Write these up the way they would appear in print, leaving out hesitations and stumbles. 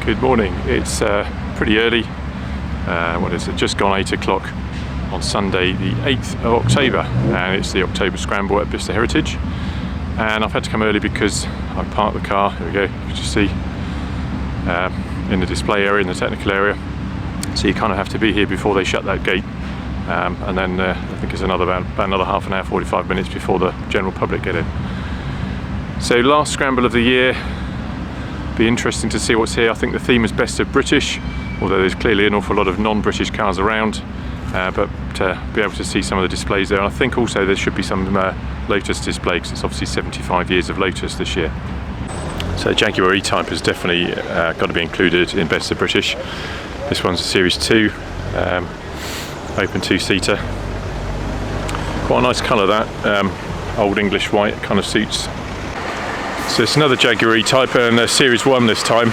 Good morning. It's pretty early. What is it? Just gone 8 o'clock on Sunday the 8th of October, and it's the October Scramble at Bicester Heritage. And I've had to come early because I've parked the car. Here we go. You can just see in the display area, in the technical area. So you kind of have to be here before they shut that gate. And then I think it's about another half an hour, 45 minutes before the general public get in. So last Scramble of the year. Be interesting to see what's here. I think the theme is Best of British, although there's clearly an awful lot of non-British cars around, but to be able to see some of the displays there. And I think also there should be some Lotus display, because it's obviously 75 years of Lotus this year. So Jaguar E-Type has definitely got to be included in Best of British. This one's a Series 2, open two-seater. Quite a nice colour that, old English white, kind of suits. So it's another Jaguar E-Type and a Series 1 this time.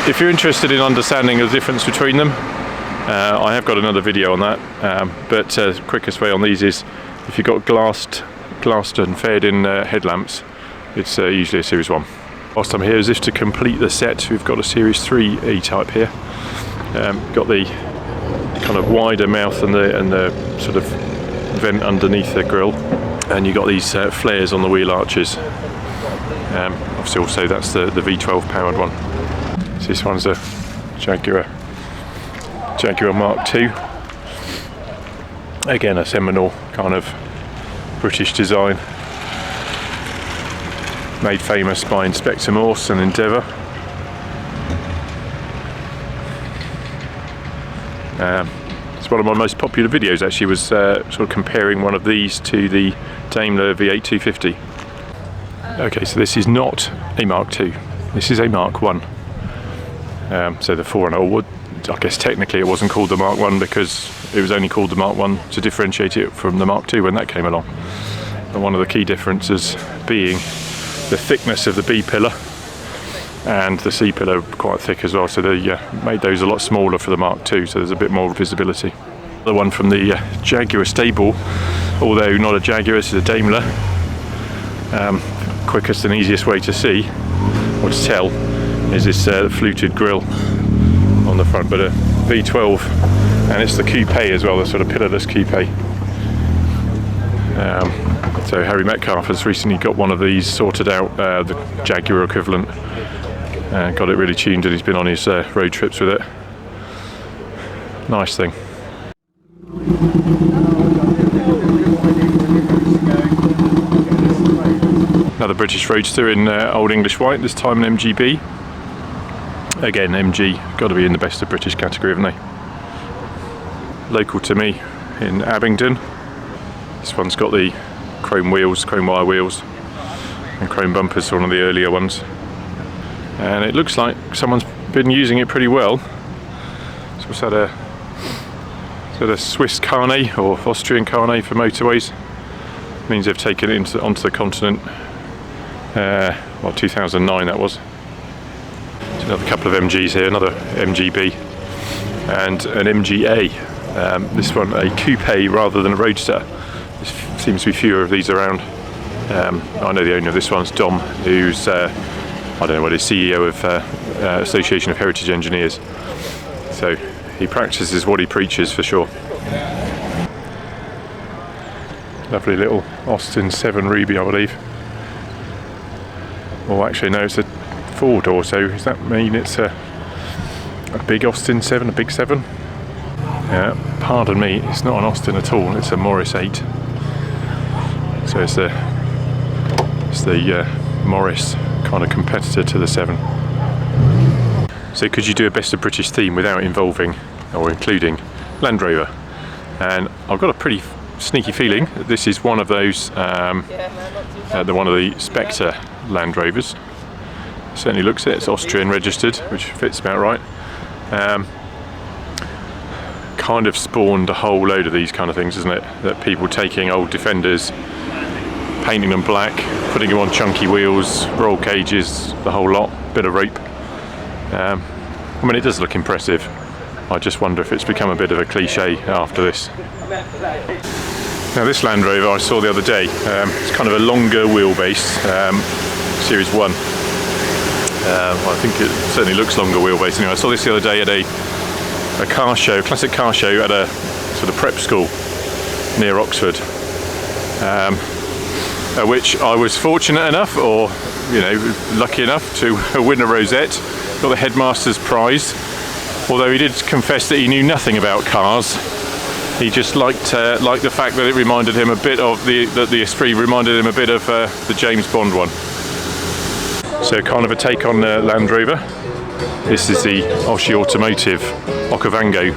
If you're interested in understanding the difference between them, I have got another video on that, but the quickest way on these is if you've got glassed and faired-in headlamps, it's usually a Series 1. Whilst I'm here, as if to complete the set, we've got a Series 3 E-Type here. Got the kind of wider mouth and the sort of vent underneath the grille, and you've got these flares on the wheel arches. Obviously also that's the V12 powered one. So this one's a Jaguar Mark II. Again, a seminal kind of British design. Made famous by Inspector Morse and Endeavour. It's one of my most popular videos actually, was sort of comparing one of these to the Daimler V8 250. Okay, so this is not a Mark II, this is a Mark I. So the 4.0, I guess technically it wasn't called the Mark I because it was only called the Mark I to differentiate it from the Mark II when that came along. And one of the key differences being the thickness of the B pillar and the C pillar quite thick as well, so they made those a lot smaller for the Mark II, so there's a bit more visibility. The one from the Jaguar stable, although not a Jaguar, this is a Daimler. Quickest and easiest way to see or to tell is this fluted grille on the front, but a V12, and it's the coupe as well, the sort of pillarless coupe. So Harry Metcalf has recently got one of these sorted out, the Jaguar equivalent, got it really tuned, and he's been on his road trips with it. Nice thing. Another British roadster in old English white, this time an MGB. Again, MG, got to be in the Best of British category, haven't they? Local to me in Abingdon. This one's got the chrome wheels, chrome wire wheels, and chrome bumpers for one of the earlier ones. And it looks like someone's been using it pretty well. So it's had a Swiss carnet or Austrian carnet for motorways. Means they've taken it onto the continent. 2009 that was. There's another couple of MGs here, another MGB and an MGA. This one a coupe rather than a roadster. There seems to be fewer of these around. I know the owner of this one's Dom, who's I don't know what, he's CEO of Association of Heritage Engineers. So he practices what he preaches for sure. Lovely little Austin 7 Ruby, I believe. Well, actually, no, it's a 4-door, so does that mean it's a big Austin 7, a big 7? Yeah, pardon me, it's not an Austin at all, it's a Morris 8. So it's the Morris kind of competitor to the 7. So could you do a Best of British theme without involving or including Land Rover? And I've got a pretty sneaky feeling that this is one of those, one of the Spectre Land Rovers. Certainly looks it. It's Austrian registered, which fits about right. Kind of spawned a whole load of these kind of things, isn't it? That people taking old Defenders, painting them black, putting them on chunky wheels, roll cages, the whole lot, bit of rope. I mean, it does look impressive. I just wonder if it's become a bit of a cliche after this. Now this Land Rover I saw the other day, it's kind of a longer wheelbase, Series 1. Well, I think it certainly looks longer wheelbase anyway. I saw this the other day at a car show, classic car show at a sort of prep school near Oxford, at which I was fortunate enough, or lucky enough to win a rosette, got the headmaster's prize. Although he did confess that he knew nothing about cars, he just liked the fact that it reminded him a bit of the Esprit reminded him a bit of the James Bond one. So kind of a take on Land Rover. This is the Oshie Automotive Okavango.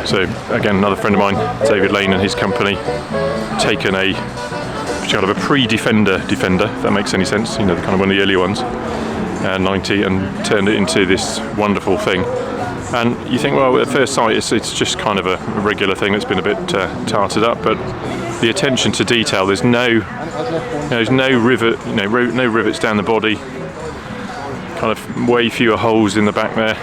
So again, another friend of mine, David Lane, and his company, taken a kind of a pre-Defender, if that makes any sense. The kind of one of the earlier ones, 90, and turned it into this wonderful thing. And you think, well, at first sight, it's just kind of a regular thing that's been a bit tarted up, but the attention to detail. There's no rivet, no rivets down the body. Kind of way fewer holes in the back there,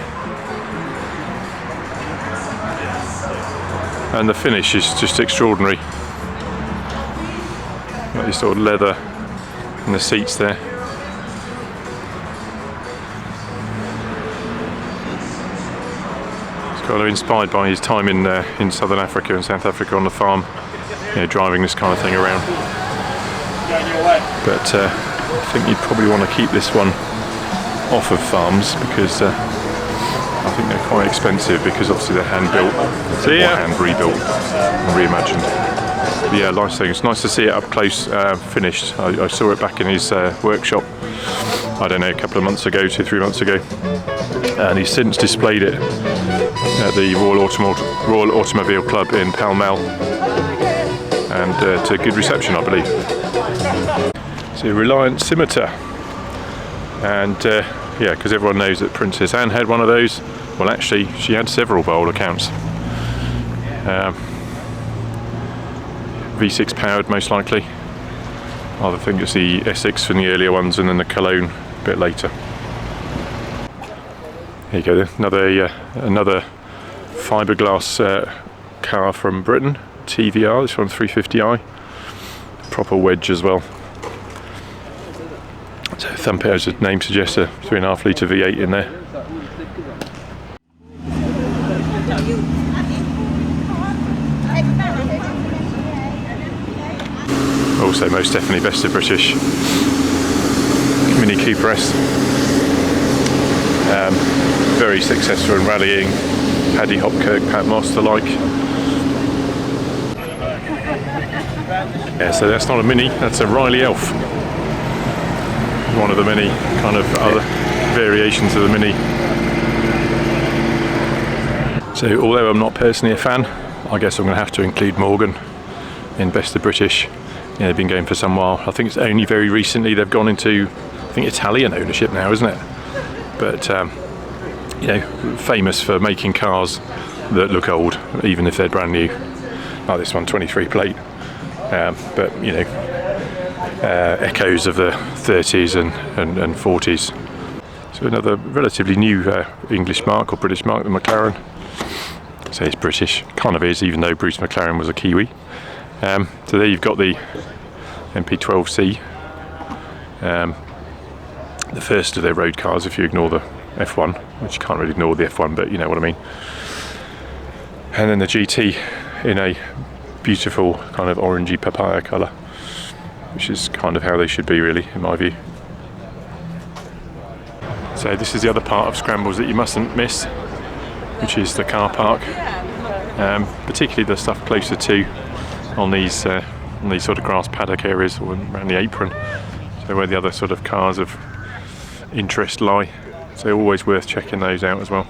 and the finish is just extraordinary. Like this sort of leather in the seats there. It's kind of inspired by his time in Southern Africa and South Africa on the farm, driving this kind of thing around. But I think you'd probably want to keep this one off of farms, because I think they're quite expensive, because obviously they're hand built, or hand rebuilt and reimagined. But yeah, nice thing. It's nice to see it up close, finished. I saw it back in his workshop, I don't know, a couple of months ago, 2-3 months ago, and he's since displayed it at the Royal Automobile Club in Pall Mall, and to good reception, I believe. So Reliant Scimitar, and yeah, because everyone knows that Princess Anne had one of those. Well, actually, she had several by all accounts. V6 powered, most likely. I think it's the Essex from the earlier ones, and then the Cologne a bit later. Here you go, another fiberglass car from Britain, TVR. This one 350i, proper wedge as well. So Thumpet, as the name suggests, a 3.5 litre V8 in there. Also, most definitely Bicester British Mini Cooper S. Very successful in rallying, Paddy Hopkirk, Pat Moss, the like. Yeah, so that's not a Mini, that's a Riley Elf. One of the many kind of other variations of the Mini. So although I'm not personally a fan, I guess I'm going to have to include Morgan in Bicester British. They've been going for some while. I think it's only very recently they've gone into, I think, Italian ownership now, isn't it? But famous for making cars that look old, even if they're brand new. Like this one, 23 plate. But echoes of the 30s and 40s. So another relatively new English marque, or British marque, the McLaren. So it's British, kind of is, even though Bruce McLaren was a Kiwi. So there you've got the MP12C, the first of their road cars, if you ignore the F1, which you can't really ignore the F1, but you know what I mean. And then the GT in a beautiful kind of orangey papaya colour, which is kind of how they should be, really, in my view. So this is the other part of Scrambles that you mustn't miss, which is the car park, particularly the stuff closer to on these sort of grass paddock areas, or around the apron, so where the other sort of cars of interest lie. So always worth checking those out as well.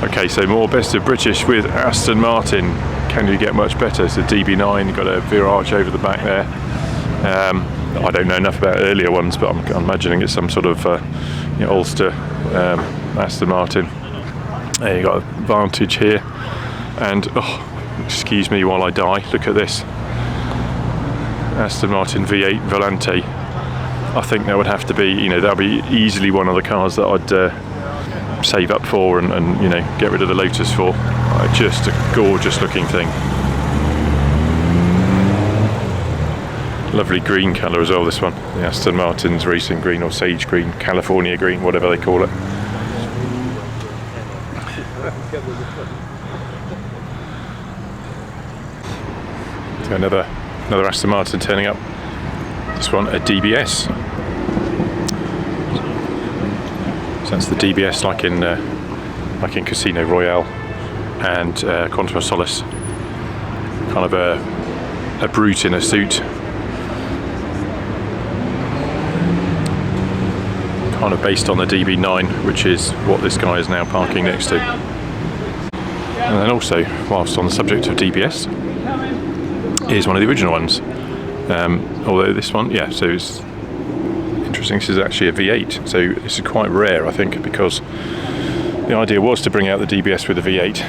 Okay, so more Bicester British with Aston Martin. Can you get much better? So DB9, you've got a Virage over the back there. I don't know enough about earlier ones, but I'm imagining it's some sort of Ulster Aston Martin. There you got a Vantage here, and excuse me while I die, look at this Aston Martin V8 Volante. I think that would have to be, that'll be easily one of the cars that I'd save up for and get rid of the Lotus for. Just a gorgeous looking thing. Lovely green colour as well, this one. The Aston Martin's racing green, or sage green, California green, whatever they call it. So another Aston Martin turning up. This one a DBS. So that's the DBS like in Casino Royale and Quantum of Solace. Kind of a brute in a suit. Kind of based on the DB9, which is what this guy is now parking next to. And then also, whilst on the subject of DBS, here's one of the original ones. Although this one, yeah, so it's interesting, this is actually a V8, so this is quite rare, I think, because the idea was to bring out the DBS with a V8,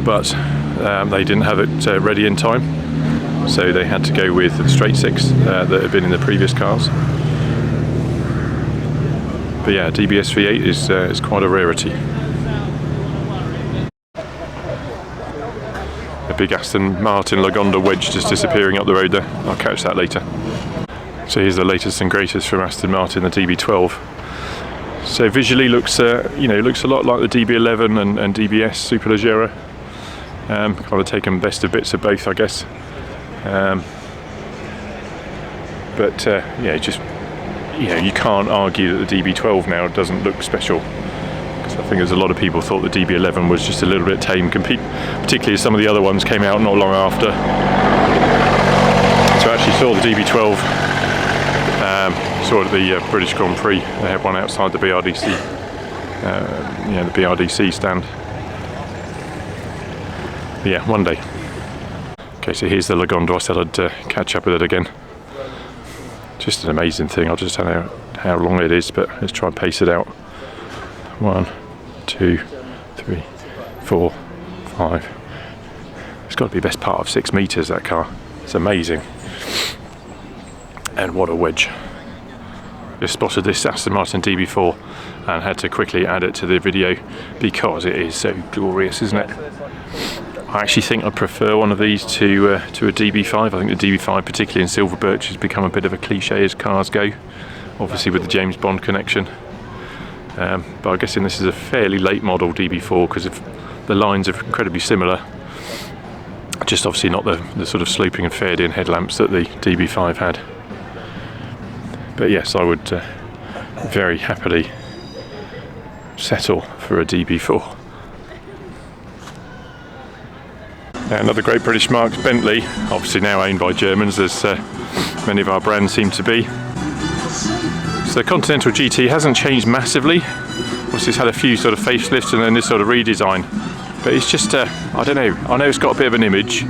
but they didn't have it ready in time, so they had to go with the straight six that had been in the previous cars. But yeah, DBS V8 is quite a rarity. A big Aston Martin Lagonda wedge just disappearing up the road there. I'll catch that later. So here's the latest and greatest from Aston Martin, the DB12. So visually looks, looks a lot like the DB11 and DBS Superleggera. Kind of taken best of bits of both, I guess. Yeah, just you can't argue that the DB12 now doesn't look special. I think there's a lot of people thought the DB11 was just a little bit tame, particularly as some of the other ones came out not long after. So I actually saw the DB12, saw it at the British Grand Prix. They had one outside the BRDC, the BRDC stand. But yeah, one day. Okay, so here's the Lagonda. I said I'd catch up with it again. Just an amazing thing. I just don't know how long it is, but let's try and pace it out. 1, 2, 3, 4, 5. It's got to be the best part of 6 meters, that car. It's amazing. And what a wedge. Just spotted this Aston Martin DB4 and had to quickly add it to the video because it is so glorious, isn't it? I actually think I prefer one of these to a DB5. I think the DB5, particularly in silver birch, has become a bit of a cliche as cars go, obviously with the James Bond connection. But I'm guessing this is a fairly late model DB4 because the lines are incredibly similar. Just obviously not the sort of sloping and faired in headlamps that the DB5 had. But yes, I would very happily settle for a DB4. Another great British marque, Bentley, obviously now owned by Germans, as many of our brands seem to be. So the Continental GT hasn't changed massively. Obviously it's had a few sort of facelifts and then this sort of redesign. But it's just, I don't know, I know it's got a bit of an image,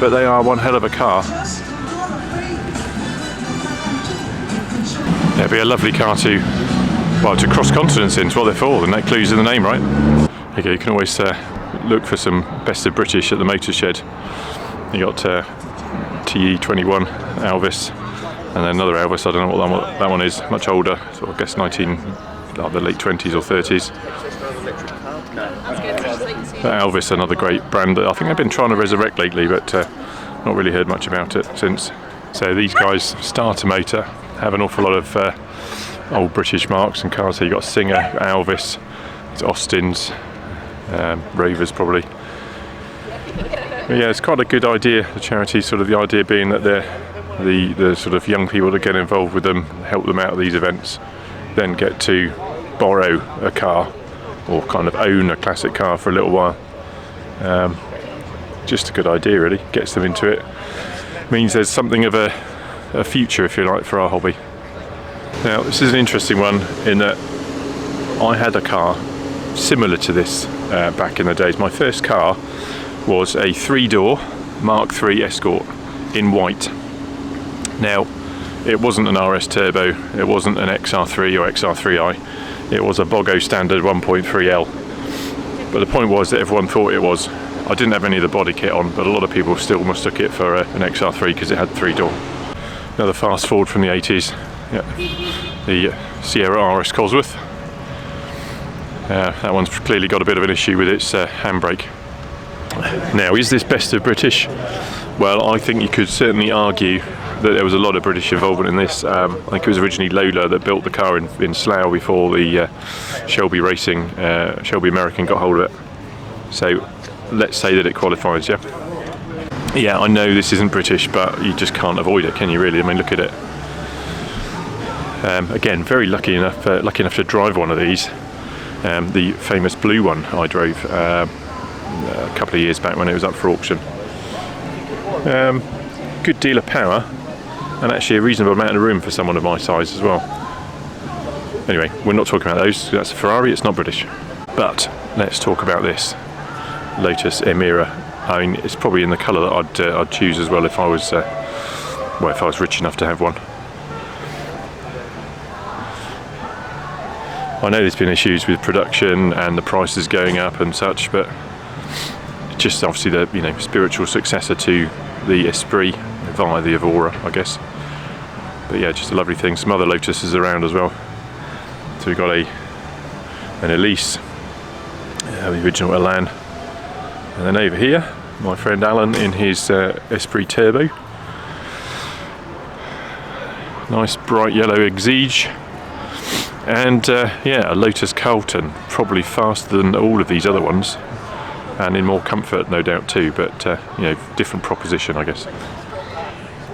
but they are one hell of a car. It'd be a lovely car to cross continents in, it's what they're for, and that clues in the name, right? Okay, you can always look for some Best of British at the Motor Shed. You got TE21 Elvis, and then another Elvis, I don't know what that one is, much older, so I guess the late 20s or 30s. Elvis, another great brand that I think I've been trying to resurrect lately, but not really heard much about it since. So these guys, Starter Motor, have an awful lot of old British marques and cars. So you've got Singer, Elvis, Austins, Rovers probably. But yeah, it's quite a good idea, the charity, sort of the idea being that they're the sort of young people that get involved with them, help them out of these events, then get to borrow a car or kind of own a classic car for a little while. Just a good idea really, gets them into it. Means there's something of a future, if you like, for our hobby. Now this is an interesting one in that I had a car similar to this back in the days. My first car was a 3-door Mark III Escort in white. Now it wasn't an RS Turbo, it wasn't an XR3 or XR3i, it was a Bogo standard 1.3L. But the point was that everyone thought it was. I didn't have any of the body kit on, but a lot of people still mistook it for an XR3 because it had 3-door. Another fast forward from the 80s, yeah, the Sierra RS Cosworth. That one's clearly got a bit of an issue with its handbrake. Now, is this Best of British? Well, I think you could certainly argue that there was a lot of British involvement in this. I think it was originally Lola that built the car in Slough before the Shelby Racing, Shelby American got hold of it. So let's say that it qualifies, yeah? Yeah, I know this isn't British, but you just can't avoid it, can you really? I mean, look at it. Again, very lucky enough to drive one of these. The famous blue one I drove a couple of years back when it was up for auction. Good deal of power, and actually a reasonable amount of room for someone of my size as well. Anyway, we're not talking about those. That's a Ferrari. It's not British. But let's talk about this Lotus Emira. I mean, it's probably in the colour that I'd choose as well if I was if I was rich enough to have one. I know there's been issues with production and the prices going up and such, but just obviously the spiritual successor to the Esprit via the Evora, I guess. But yeah, just a lovely thing. Some other Lotuses around as well. So we've got an Elise, the original Elan, and then over here, my friend Alan in his Esprit Turbo. Nice bright yellow Exige. And yeah, a Lotus Carlton, probably faster than all of these other ones, and in more comfort, no doubt too. But different proposition, I guess.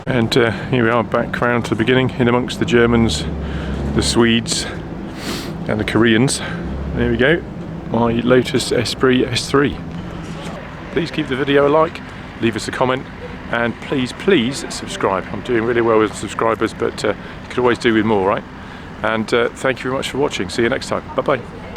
And here we are, back round to the beginning, in amongst the Germans, the Swedes, and the Koreans. There we go, my Lotus Esprit S3. Please keep the video a like, leave us a comment, and please subscribe. I'm doing really well with subscribers, but you could always do with more, right? And thank you very much for watching. See you next time. Bye bye.